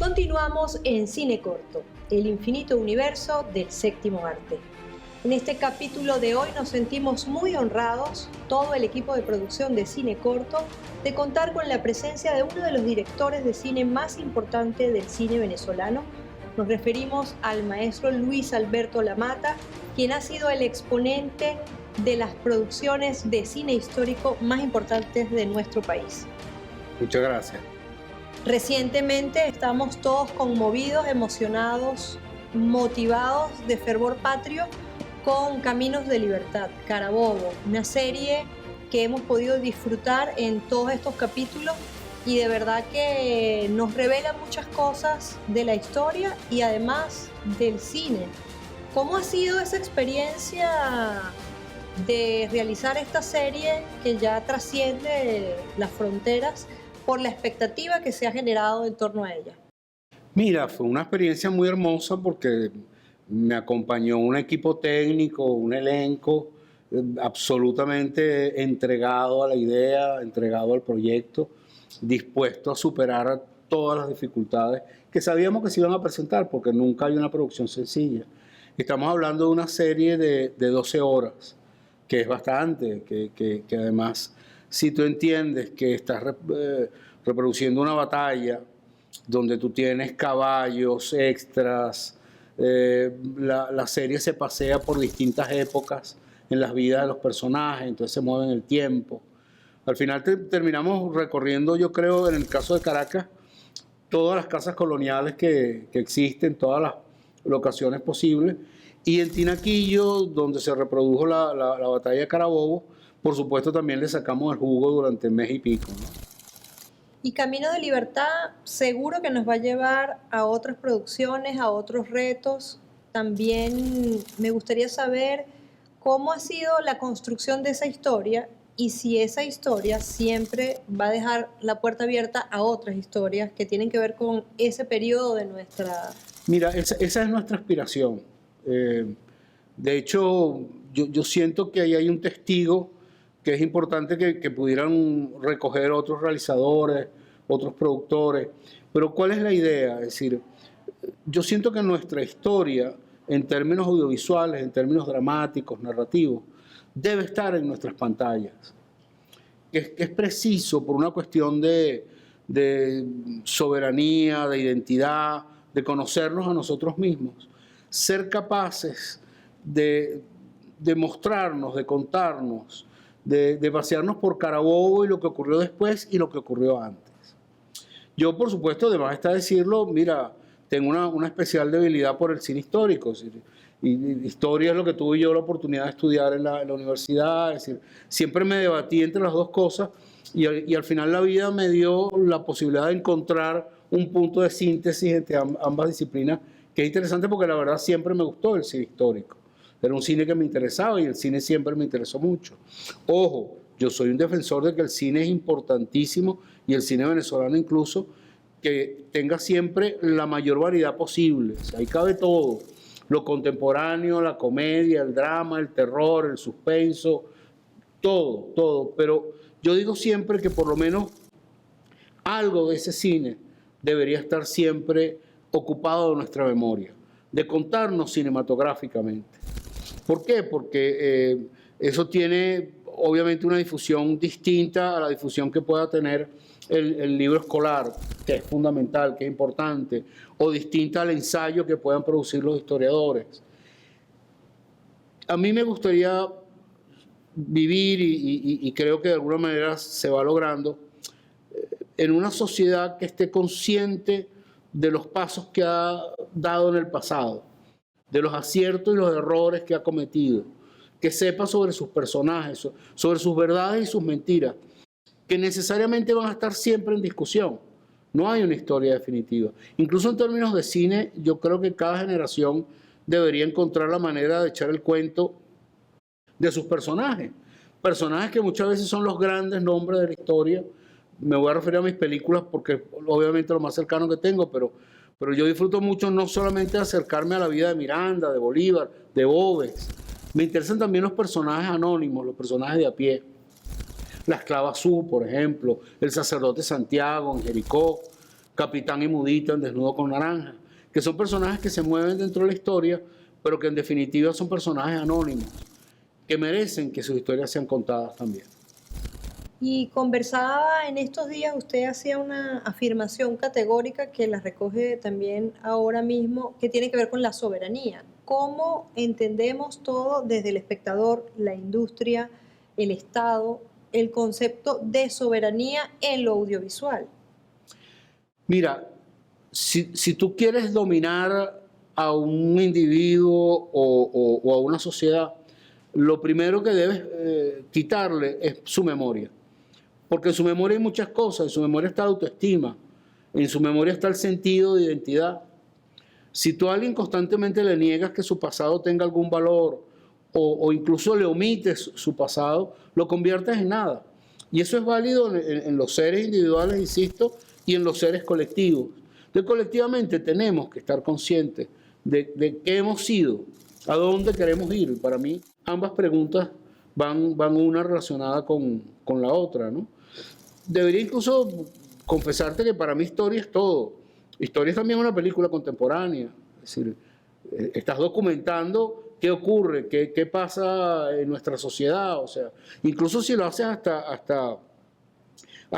Continuamos en Cine Corto, el infinito universo del séptimo arte. En este capítulo de hoy nos sentimos muy honrados, todo el equipo de producción de Cine Corto, de contar con la presencia de uno de los directores de cine más importantes del cine venezolano. Nos referimos al maestro Luis Alberto Lamata, quien ha sido el exponente de las producciones de cine histórico más importantes de nuestro país. Muchas gracias. Recientemente estamos todos conmovidos, emocionados, motivados de fervor patrio con Caminos de Libertad, Carabobo, una serie que hemos podido disfrutar en todos estos capítulos y de verdad que nos revela muchas cosas de la historia y además del cine. ¿Cómo ha sido esa experiencia de realizar esta serie que ya trasciende las fronteras por la expectativa que se ha generado en torno a ella? Mira, fue una experiencia muy hermosa porque me acompañó un equipo técnico, un elenco absolutamente entregado a la idea, entregado al proyecto, dispuesto a superar todas las dificultades que sabíamos que se iban a presentar porque nunca hay una producción sencilla. Estamos hablando de una serie de 12 horas, que es bastante, que además, si tú entiendes que estás reproduciendo una batalla donde tú tienes caballos, extras, la serie se pasea por distintas épocas en las vidas de los personajes, entonces se mueve en el tiempo. Al final terminamos recorriendo, yo creo, en el caso de Caracas, todas las casas coloniales que existen, todas las locaciones posibles, y en Tinaquillo, donde se reprodujo la batalla de Carabobo, por supuesto también le sacamos el jugo durante el mes y pico, ¿no? Y Camino de Libertad seguro que nos va a llevar a otras producciones, a otros retos. También me gustaría saber cómo ha sido la construcción de esa historia y si esa historia siempre va a dejar la puerta abierta a otras historias que tienen que ver con ese periodo de nuestra... Mira, esa es nuestra aspiración. De hecho, yo siento que ahí hay un testigo que es importante que pudieran recoger otros realizadores, otros productores. Pero ¿cuál es la idea? Es decir, yo siento que nuestra historia, en términos audiovisuales, en términos dramáticos, narrativos, debe estar en nuestras pantallas. Que es preciso por una cuestión de soberanía, de identidad, de conocernos a nosotros mismos, ser capaces de mostrarnos, de contarnos, de pasearnos por Carabobo y lo que ocurrió después y lo que ocurrió antes. Yo, por supuesto, además está decirlo, mira, tengo una especial debilidad por el cine histórico, es decir, y historia es lo que tuve yo la oportunidad de estudiar en la universidad, es decir, siempre me debatí entre las dos cosas y al final la vida me dio la posibilidad de encontrar un punto de síntesis entre ambas disciplinas, que es interesante porque la verdad siempre me gustó el cine histórico. Era un cine que me interesaba y el cine siempre me interesó mucho. Ojo, yo soy un defensor de que el cine es importantísimo y el cine venezolano incluso, que tenga siempre la mayor variedad posible. O sea, ahí cabe todo. Lo contemporáneo, la comedia, el drama, el terror, el suspenso, todo. Pero yo digo siempre que por lo menos algo de ese cine debería estar siempre ocupado de nuestra memoria, de contarnos cinematográficamente. ¿Por qué? Porque eso tiene obviamente una difusión distinta a la difusión que pueda tener el libro escolar, que es fundamental, que es importante, o distinta al ensayo que puedan producir los historiadores. A mí me gustaría vivir, y creo que de alguna manera se va logrando, en una sociedad que esté consciente de los pasos que ha dado en el pasado, de los aciertos y los errores que ha cometido, que sepa sobre sus personajes, sobre sus verdades y sus mentiras, que necesariamente van a estar siempre en discusión. No hay una historia definitiva. Incluso en términos de cine, yo creo que cada generación debería encontrar la manera de echar el cuento de sus personajes. Personajes que muchas veces son los grandes nombres de la historia. Me voy a referir a mis películas porque obviamente lo más cercano que tengo, pero yo disfruto mucho no solamente de acercarme a la vida de Miranda, de Bolívar, de Boves. Me interesan también los personajes anónimos, los personajes de a pie. La esclava Su, por ejemplo, el sacerdote Santiago en Jericó. Capitán y Mudita en Desnudo con Naranja, que son personajes que se mueven dentro de la historia, pero que en definitiva son personajes anónimos, que merecen que sus historias sean contadas también. Y conversaba en estos días, usted hacía una afirmación categórica que la recoge también ahora mismo, que tiene que ver con la soberanía. ¿Cómo entendemos todo desde el espectador, la industria, el Estado, el concepto de soberanía en lo audiovisual? Mira, si tú quieres dominar a un individuo o a una sociedad, lo primero que debes quitarle es su memoria. Porque en su memoria hay muchas cosas, en su memoria está la autoestima, en su memoria está el sentido de identidad. Si tú a alguien constantemente le niegas que su pasado tenga algún valor o incluso le omites su pasado, lo conviertes en nada. Y eso es válido en los seres individuales, insisto, y en los seres colectivos. Entonces, colectivamente tenemos que estar conscientes de qué hemos sido, a dónde queremos ir. Y para mí, ambas preguntas van una relacionada con la otra, ¿no? Debería incluso confesarte que para mí historia es todo. Historia es también una película contemporánea. Es decir, estás documentando qué ocurre, qué pasa en nuestra sociedad. O sea, incluso si lo haces hasta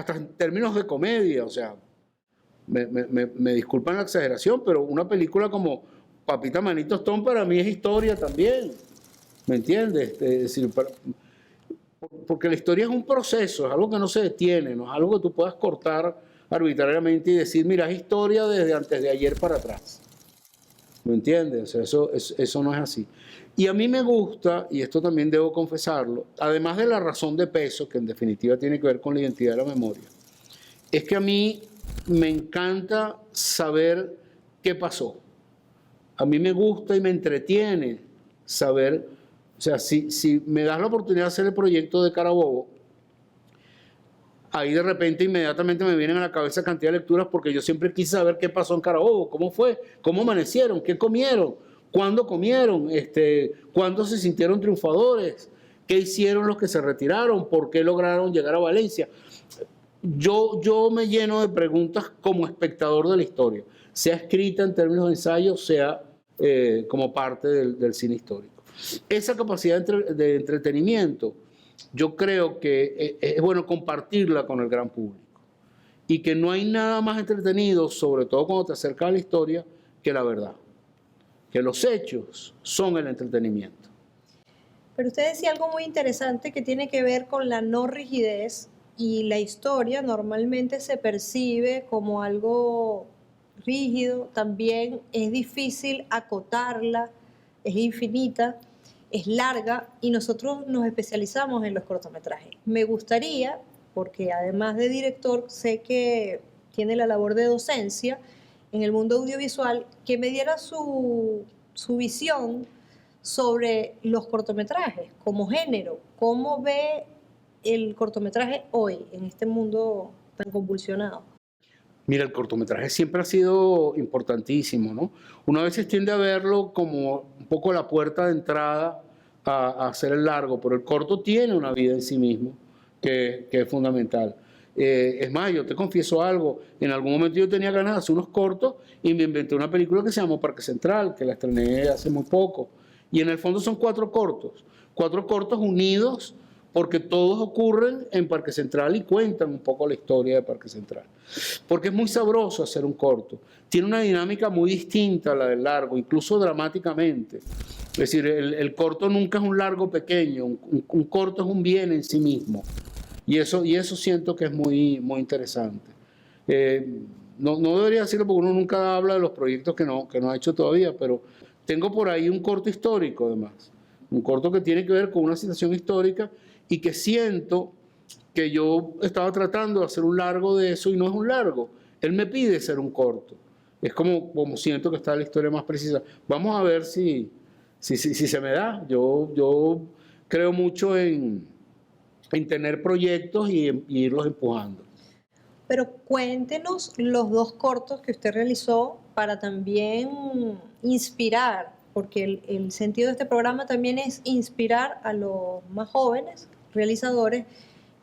en términos de comedia. O sea, me disculpan la exageración, pero una película como Papita Manito Stone para mí es historia también. ¿Me entiendes? Es decir, porque la historia es un proceso, es algo que no se detiene, no es algo que tú puedas cortar arbitrariamente y decir, mira, es historia desde antes de ayer para atrás. ¿Me entiendes? O sea, eso no es así. Y a mí me gusta, y esto también debo confesarlo, además de la razón de peso, que en definitiva tiene que ver con la identidad de la memoria, es que a mí me encanta saber qué pasó. A mí me gusta y me entretiene saber. O sea, si me das la oportunidad de hacer el proyecto de Carabobo, ahí de repente inmediatamente me vienen a la cabeza cantidad de lecturas porque yo siempre quise saber qué pasó en Carabobo, cómo fue, cómo amanecieron, qué comieron, cuándo comieron, cuándo se sintieron triunfadores, qué hicieron los que se retiraron, por qué lograron llegar a Valencia. Yo me lleno de preguntas como espectador de la historia, sea escrita en términos de ensayo, sea como parte del cine histórico. Esa capacidad de entretenimiento, yo creo que es bueno compartirla con el gran público. Y que no hay nada más entretenido, sobre todo cuando te acercas a la historia, que la verdad. Que los hechos son el entretenimiento. Pero usted decía algo muy interesante que tiene que ver con la no rigidez, y la historia normalmente se percibe como algo rígido, también es difícil acotarla, es infinita, es larga y nosotros nos especializamos en los cortometrajes. Me gustaría, porque además de director, sé que tiene la labor de docencia en el mundo audiovisual, que me diera su visión sobre los cortometrajes como género. ¿Cómo ve el cortometraje hoy en este mundo tan convulsionado? Mira, el cortometraje siempre ha sido importantísimo, ¿no? Uno a veces tiende a verlo como un poco la puerta de entrada a hacer el largo, pero el corto tiene una vida en sí mismo que es fundamental. Es más, yo te confieso algo, en algún momento yo tenía ganas de hacer unos cortos y me inventé una película que se llamó Parque Central, que la estrené hace muy poco. Y en el fondo son cuatro cortos unidos porque todos ocurren en Parque Central y cuentan un poco la historia de Parque Central. Porque es muy sabroso hacer un corto. Tiene una dinámica muy distinta a la del largo, incluso dramáticamente. Es decir, el corto nunca es un largo pequeño, un corto es un bien en sí mismo. Y eso siento que es muy, muy interesante. No debería decirlo porque uno nunca habla de los proyectos que no ha hecho todavía, pero tengo por ahí un corto histórico además. Un corto que tiene que ver con una situación histórica y que siento que yo estaba tratando de hacer un largo de eso y no es un largo. Él me pide ser un corto. Es como siento que está la historia más precisa. Vamos a ver si se me da. Yo creo mucho en tener proyectos y irlos empujando. Pero cuéntenos los dos cortos que usted realizó para también inspirar, porque el sentido de este programa también es inspirar a los más jóvenes realizadores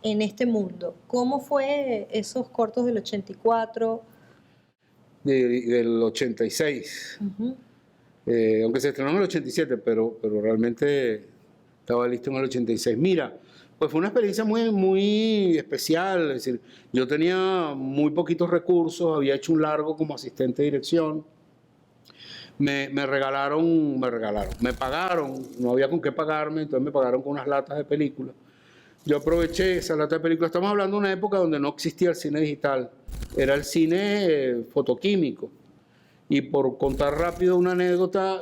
en este mundo. ¿Cómo fue esos cortos del 84? del 86. Ujú. Aunque se estrenó en el 87, pero realmente estaba listo en el 86. Mira, pues fue una experiencia muy, muy especial. Es decir, yo tenía muy poquitos recursos, había hecho un largo como asistente de dirección. Me pagaron, no había con qué pagarme, entonces me pagaron con unas latas de película. Yo aproveché esa lata de película. Estamos hablando de una época donde no existía el cine digital, era el cine fotoquímico. Y por contar rápido una anécdota,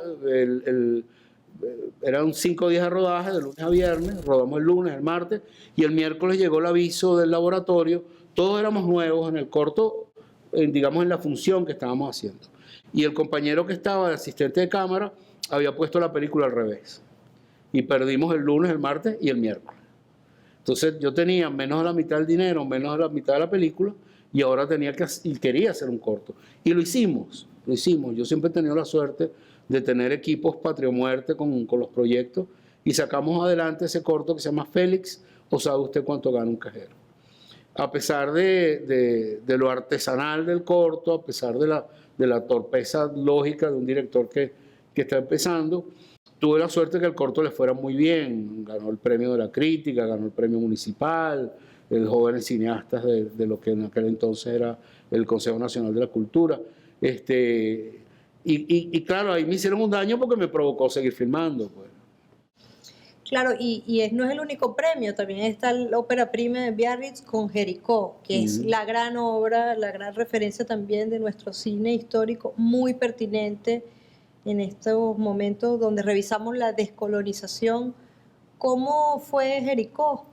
eran 5 días de rodaje, de lunes a viernes, rodamos el lunes, el martes, y el miércoles llegó el aviso del laboratorio. Todos éramos nuevos en el corto, digamos en la función que estábamos haciendo. Y el compañero que estaba de asistente de cámara había puesto la película al revés. Y perdimos el lunes, el martes y el miércoles. Entonces yo tenía menos de la mitad del dinero, menos de la mitad de la película, y ahora quería hacer un corto. Y lo hicimos. Yo siempre he tenido la suerte de tener equipos patria o muerte con los proyectos, y sacamos adelante ese corto que se llama Félix, o sabe usted cuánto gana un cajero. A pesar de lo artesanal del corto, a pesar de la torpeza lógica de un director que está empezando, tuve la suerte que el corto le fuera muy bien. Ganó el premio de la crítica, ganó el premio municipal, el jóvenes cineastas de lo que en aquel entonces era el Consejo Nacional de la Cultura. Y claro, ahí me hicieron un daño porque me provocó seguir filmando, pues. Claro, no es el único premio, también está la ópera prima de Biarritz con Jericó, que es la gran obra, la gran referencia también de nuestro cine histórico, muy pertinente en estos momentos donde revisamos la descolonización. ¿Cómo fue Jericó?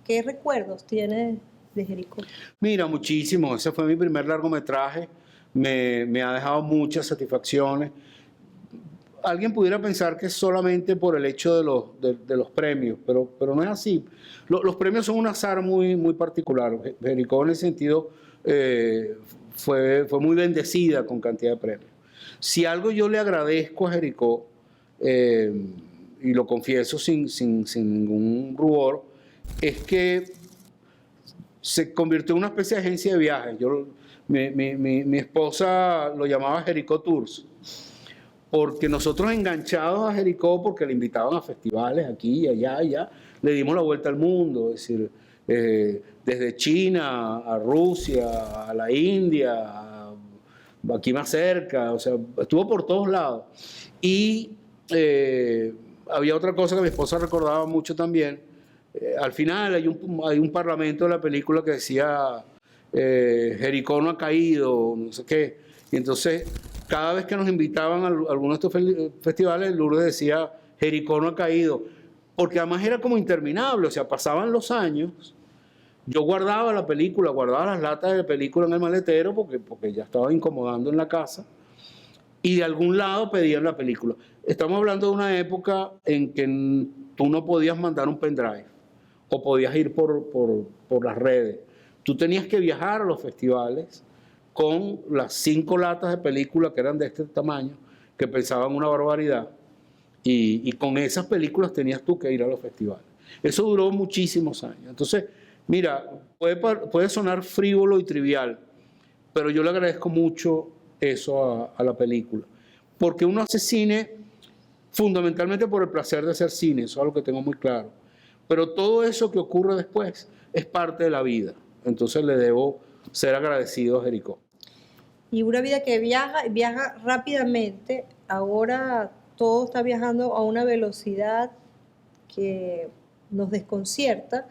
¿Qué recuerdos tienes de Jericó? Mira, muchísimo. Ese fue mi primer largometraje. Me ha dejado muchas satisfacciones. Alguien pudiera pensar que es solamente por el hecho de los premios, pero no es así. Los premios son un azar muy, muy particular. Jericó en ese sentido fue muy bendecida con cantidad de premios. Si algo yo le agradezco a Jericó, y lo confieso sin ningún rubor, es que se convirtió en una especie de agencia de viajes. Mi esposa lo llamaba Jericó Tours, porque nosotros enganchados a Jericó, porque le invitaban a festivales aquí y allá, le dimos la vuelta al mundo, es decir, desde China a Rusia, a la India, aquí más cerca, o sea, estuvo por todos lados. Y había otra cosa que mi esposa recordaba mucho también. Al final hay un parlamento de la película que decía Jericó no ha caído, no sé qué. Y entonces, cada vez que nos invitaban a algunos de estos festivales, Lourdes decía Jericó no ha caído, porque además era como interminable, o sea, pasaban los años. Yo guardaba la película, guardaba las latas de película en el maletero porque ya estaba incomodando en la casa, y de algún lado pedían la película. Estamos hablando de una época en que tú no podías mandar un pendrive o podías ir por las redes. Tú tenías que viajar a los festivales con las 5 latas de película que eran de este tamaño, que pensaban una barbaridad, y con esas películas tenías tú que ir a los festivales. Eso duró muchísimos años. Entonces, mira, puede sonar frívolo y trivial, pero yo le agradezco mucho eso a la película, porque uno hace cine fundamentalmente por el placer de hacer cine, eso es algo que tengo muy claro, pero todo eso que ocurre después es parte de la vida, entonces le debo ser agradecido a Jericó. Y una vida que viaja rápidamente, ahora todo está viajando a una velocidad que nos desconcierta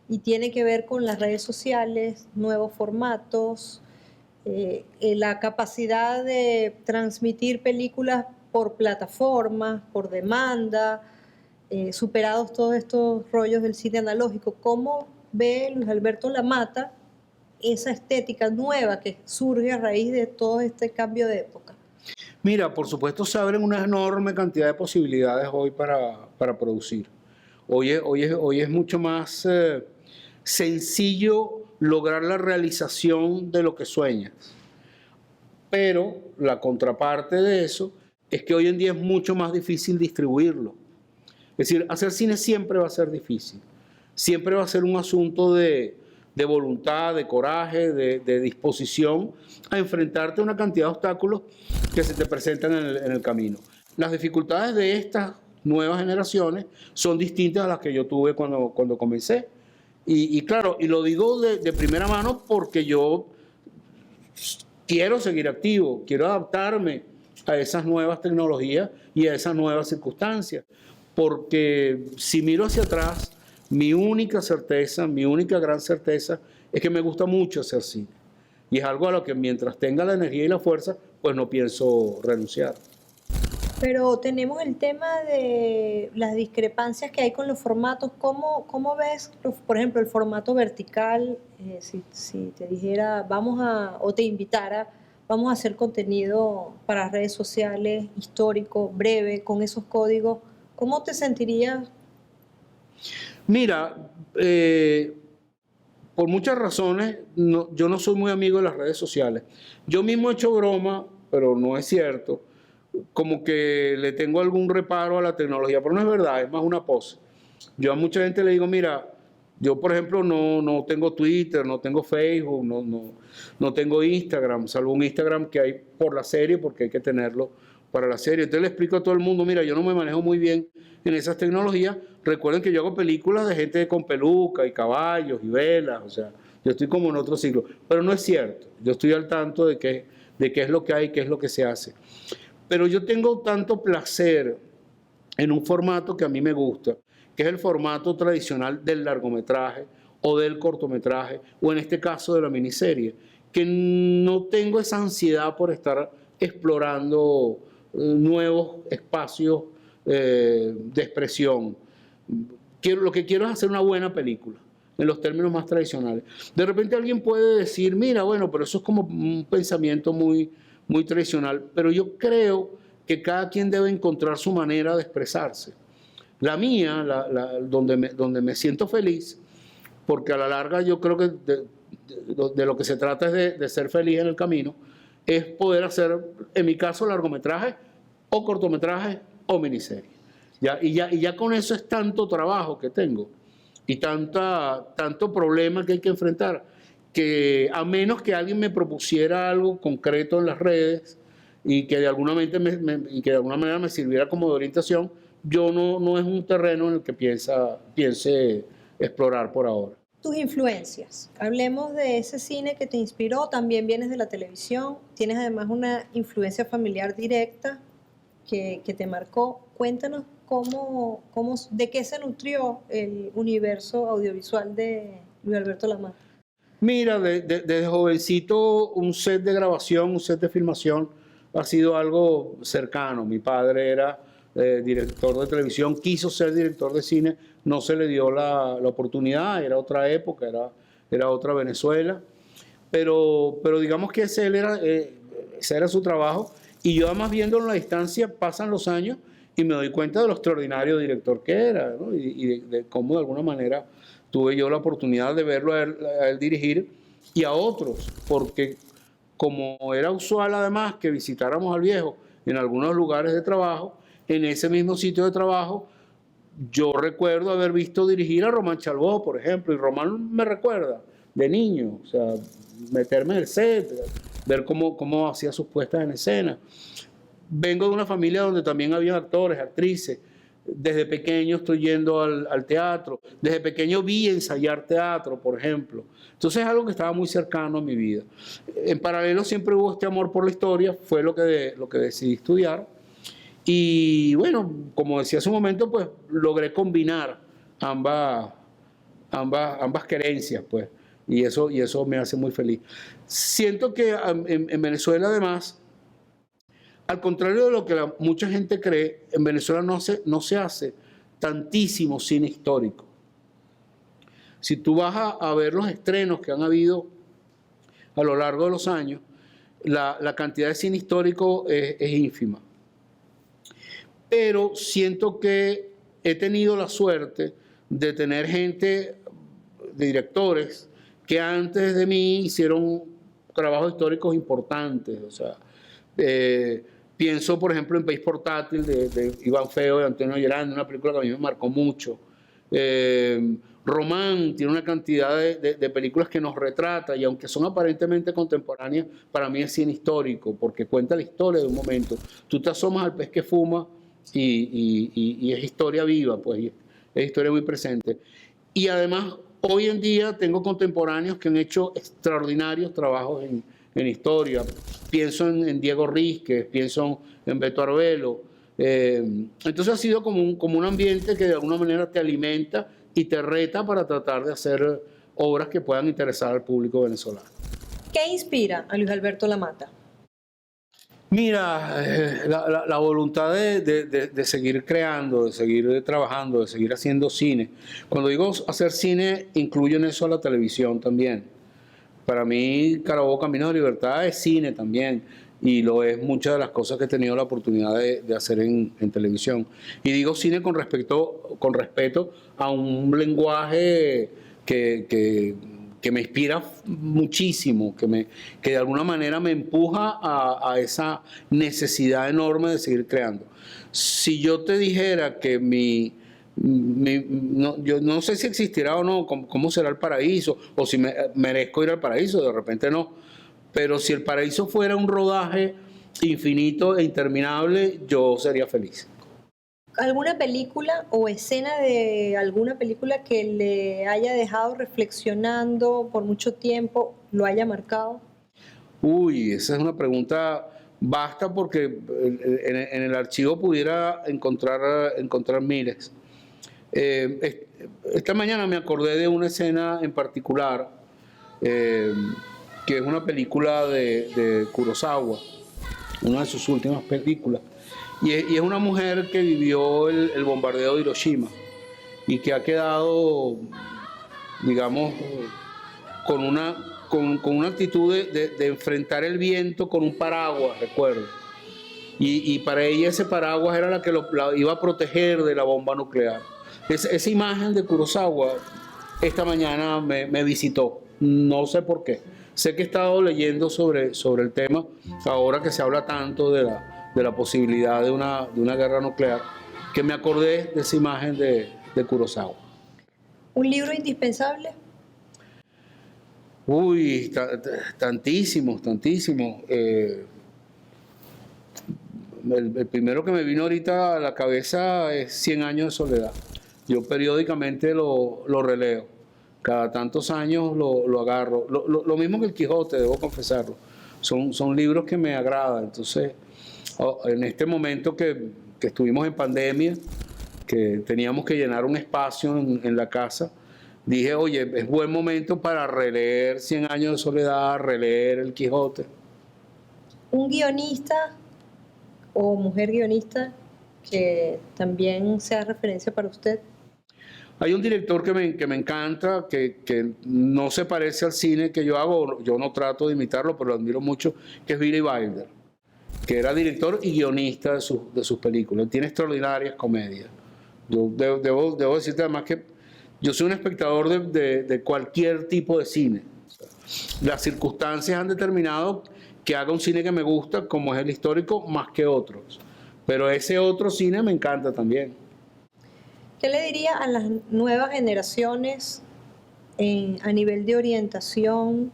y tiene que ver con las redes sociales, nuevos formatos, la capacidad de transmitir películas por plataformas, por demanda, superados todos estos rollos del cine analógico. ¿Cómo ve Luis Alberto Lamata esa estética nueva que surge a raíz de todo este cambio de época? Mira, por supuesto se abren una enorme cantidad de posibilidades hoy para producir. Hoy es mucho más sencillo lograr la realización de lo que sueñas. Pero la contraparte de eso es que hoy en día es mucho más difícil distribuirlo. Es decir, hacer cine siempre va a ser difícil. Siempre va a ser un asunto de de voluntad, de coraje, de disposición a enfrentarte a una cantidad de obstáculos que se te presentan en el camino. Las dificultades de estas nuevas generaciones son distintas a las que yo tuve cuando comencé. Y claro, y lo digo de primera mano porque yo quiero seguir activo, quiero adaptarme a esas nuevas tecnologías y a esas nuevas circunstancias. Porque si miro hacia atrás, mi única certeza, mi única gran certeza es que me gusta mucho hacer cine. Y es algo a lo que mientras tenga la energía y la fuerza, pues no pienso renunciar. Pero tenemos el tema de las discrepancias que hay con los formatos. ¿Cómo ves, por ejemplo, el formato vertical? Si te dijera, o te invitara, vamos a hacer contenido para redes sociales, histórico, breve, con esos códigos, ¿cómo te sentirías? Mira, por muchas razones, yo no soy muy amigo de las redes sociales. Yo mismo he hecho broma, pero no es cierto, como que le tengo algún reparo a la tecnología, pero no es verdad, es más una pose. Yo a mucha gente le digo, mira, yo por ejemplo no tengo Twitter, no tengo Facebook, no tengo Instagram, salvo un Instagram que hay por la serie, porque hay que tenerlo para la serie. Entonces le explico a todo el mundo, mira, yo no me manejo muy bien en esas tecnologías. Recuerden que yo hago películas de gente con peluca y caballos y velas, o sea, yo estoy como en otro siglo. Pero no es cierto, yo estoy al tanto de qué es lo que hay, qué es lo que se hace. Pero yo tengo tanto placer en un formato que a mí me gusta, que es el formato tradicional del largometraje o del cortometraje, o en este caso de la miniserie, que no tengo esa ansiedad por estar explorando nuevos espacios de expresión. Lo que quiero es hacer una buena película, en los términos más tradicionales. De repente alguien puede decir, mira, bueno, pero eso es como un pensamiento muy tradicional, pero yo creo que cada quien debe encontrar su manera de expresarse. La mía, donde me siento feliz, porque a la larga yo creo que de lo que se trata es de ser feliz en el camino, es poder hacer, en mi caso, largometraje o cortometraje o miniserie. Y ya con eso es tanto trabajo que tengo y tanto problema que hay que enfrentar, que a menos que alguien me propusiera algo concreto en las redes y que de alguna manera me sirviera como de orientación, yo no es un terreno en el que piense explorar por ahora. Tus influencias. Hablemos de ese cine que te inspiró, también vienes de la televisión, tienes además una influencia familiar directa que te marcó. Cuéntanos de qué se nutrió el universo audiovisual de Luis Alberto Lamas. Mira, desde jovencito un set de grabación, un set de filmación ha sido algo cercano. Mi padre era director de televisión, quiso ser director de cine, no se le dio la oportunidad, era otra época, era otra Venezuela, pero digamos que ese era su trabajo, y yo además viéndolo a la distancia, pasan los años y me doy cuenta de lo extraordinario director que era, ¿no? Y de cómo de alguna manera tuve yo la oportunidad de verlo a él dirigir y a otros, porque como era usual además que visitáramos al viejo en algunos lugares de trabajo, en ese mismo sitio de trabajo, yo recuerdo haber visto dirigir a Román Chalbaud, por ejemplo, y Román me recuerda de niño, o sea, meterme en el set, ver cómo hacía sus puestas en escena. Vengo de una familia donde también había actores, actrices. Desde pequeño estoy yendo al teatro. Desde pequeño vi ensayar teatro, por ejemplo. Entonces es algo que estaba muy cercano a mi vida. En paralelo siempre hubo este amor por la historia, fue lo que decidí estudiar. Y bueno, como decía hace un momento, pues logré combinar ambas querencias, pues. Y eso me hace muy feliz. Siento que en Venezuela, además, al contrario de lo que mucha gente cree, en Venezuela no se hace tantísimo cine histórico. Si tú vas a ver los estrenos que han habido a lo largo de los años, la cantidad de cine histórico es ínfima. Pero siento que he tenido la suerte de tener gente, de directores, que antes de mí hicieron trabajos históricos importantes. O sea, pienso, por ejemplo, en País Portátil de Iván Feo y Antonio Gerandi, una película que a mí me marcó mucho. Román tiene una cantidad de películas que nos retrata y aunque son aparentemente contemporáneas, para mí es cine histórico porque cuenta la historia de un momento. Tú te asomas al pez que fuma y es historia viva, pues es historia muy presente. Y además, hoy en día tengo contemporáneos que han hecho extraordinarios trabajos en historia. Pienso en Diego Rísquez, pienso en Beto Arbelo. Entonces ha sido como un ambiente que de alguna manera te alimenta y te reta para tratar de hacer obras que puedan interesar al público venezolano. ¿Qué inspira a Luis Alberto Lamata? Mira, la voluntad de seguir creando, de seguir trabajando, de seguir haciendo cine. Cuando digo hacer cine, incluyo en eso a la televisión también. Para mí, Carabobo Caminos de Libertad es cine también. Y lo es muchas de las cosas que he tenido la oportunidad de hacer en televisión. Y digo cine con respeto a un lenguaje que me inspira muchísimo, que de alguna manera me empuja a esa necesidad enorme de seguir creando. Si yo te dijera que yo no sé si existirá o no, cómo será el paraíso, o si merezco ir al paraíso, de repente no. Pero si el paraíso fuera un rodaje infinito e interminable, yo sería feliz. ¿Alguna película o escena de alguna película que le haya dejado reflexionando por mucho tiempo, lo haya marcado? Uy, esa es una pregunta vasta porque en el archivo pudiera encontrar miles. Esta mañana me acordé de una escena en particular, que es una película de Kurosawa, una de sus últimas películas. Y es una mujer que vivió el bombardeo de Hiroshima y que ha quedado, digamos, con una actitud de enfrentar el viento con un paraguas, recuerdo. Y para ella ese paraguas era la que la iba a proteger de la bomba nuclear. Esa imagen de Kurosawa esta mañana me visitó, no sé por qué. Sé que he estado leyendo sobre el tema, ahora que se habla tanto de la posibilidad de una guerra nuclear, que me acordé de esa imagen de Kurosawa. ¿Un libro indispensable? Uy, tantísimos. El primero que me vino ahorita a la cabeza es 100 años de soledad. Yo periódicamente lo releo. Cada tantos años lo agarro. Lo mismo que el Quijote, debo confesarlo. Son libros que me agradan. Entonces, en este momento que estuvimos en pandemia, que teníamos que llenar un espacio en la casa, dije, oye, es buen momento para releer 100 años de soledad, releer el Quijote. ¿Un guionista o mujer guionista que también sea referencia para usted? Hay un director que me encanta, que no se parece al cine que yo hago, yo no trato de imitarlo, pero lo admiro mucho, que es Billy Wilder, que era director y guionista de sus películas. Él tiene extraordinarias comedias. Yo debo decirte además que yo soy un espectador de cualquier tipo de cine. Las circunstancias han determinado que haga un cine que me gusta, como es el histórico, más que otros. Pero ese otro cine me encanta también. ¿Qué le diría a las nuevas generaciones a nivel de orientación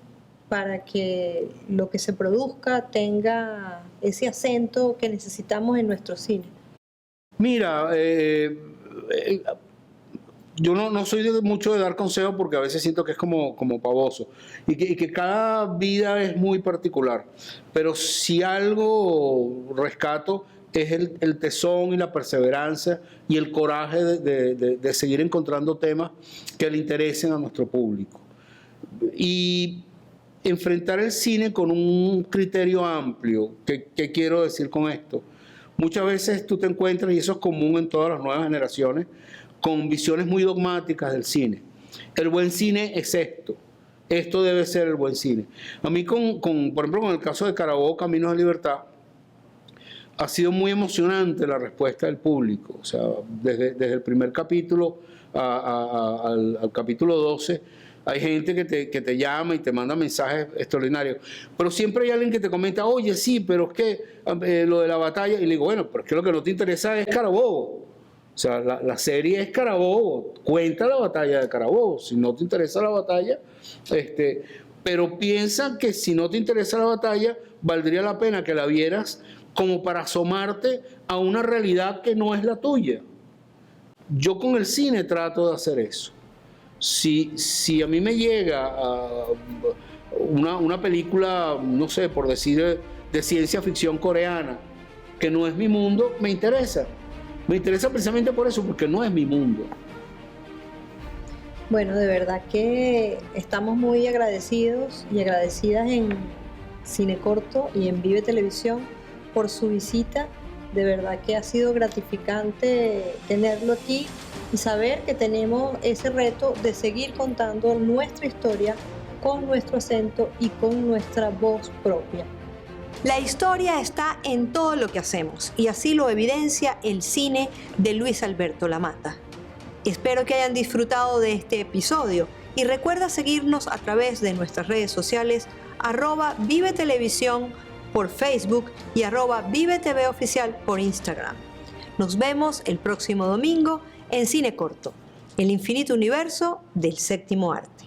para que lo que se produzca tenga ese acento que necesitamos en nuestro cine? Mira, yo no soy mucho de dar consejos porque a veces siento que es como pavoso y que cada vida es muy particular. Pero si algo rescato es el tesón y la perseverancia y el coraje de seguir encontrando temas que le interesen a nuestro público. Y enfrentar el cine con un criterio amplio. ¿Qué quiero decir con esto? Muchas veces tú te encuentras, y eso es común en todas las nuevas generaciones, con visiones muy dogmáticas del cine. El buen cine es esto. Esto debe ser el buen cine. A mí, por ejemplo, con el caso de Carabobo Caminos de Libertad, ha sido muy emocionante la respuesta del público. O sea, desde el primer capítulo al capítulo 12, hay gente que te llama y te manda mensajes extraordinarios. Pero siempre hay alguien que te comenta, oye, sí, pero es que lo de la batalla... Y le digo, bueno, pero es que lo que no te interesa es Carabobo. O sea, la serie es Carabobo, cuenta la batalla de Carabobo. Si no te interesa la batalla, pero piensa que si no te interesa la batalla, valdría la pena que la vieras como para asomarte a una realidad que no es la tuya. Yo con el cine trato de hacer eso. Si a mí me llega una película, no sé, por decir, de ciencia ficción coreana, que no es mi mundo, me interesa. Me interesa precisamente por eso, porque no es mi mundo. Bueno, de verdad que estamos muy agradecidos y agradecidas en Cine Corto y en Vive Televisión por su visita. De verdad que ha sido gratificante tenerlo aquí y saber que tenemos ese reto de seguir contando nuestra historia con nuestro acento y con nuestra voz propia. La historia está en todo lo que hacemos y así lo evidencia el cine de Luis Alberto Lamata. Espero que hayan disfrutado de este episodio y recuerda seguirnos a través de nuestras redes sociales @Vive Televisión por Facebook y @Vive TV Oficial por Instagram. Nos vemos el próximo domingo en Cine Corto, el infinito universo del séptimo arte.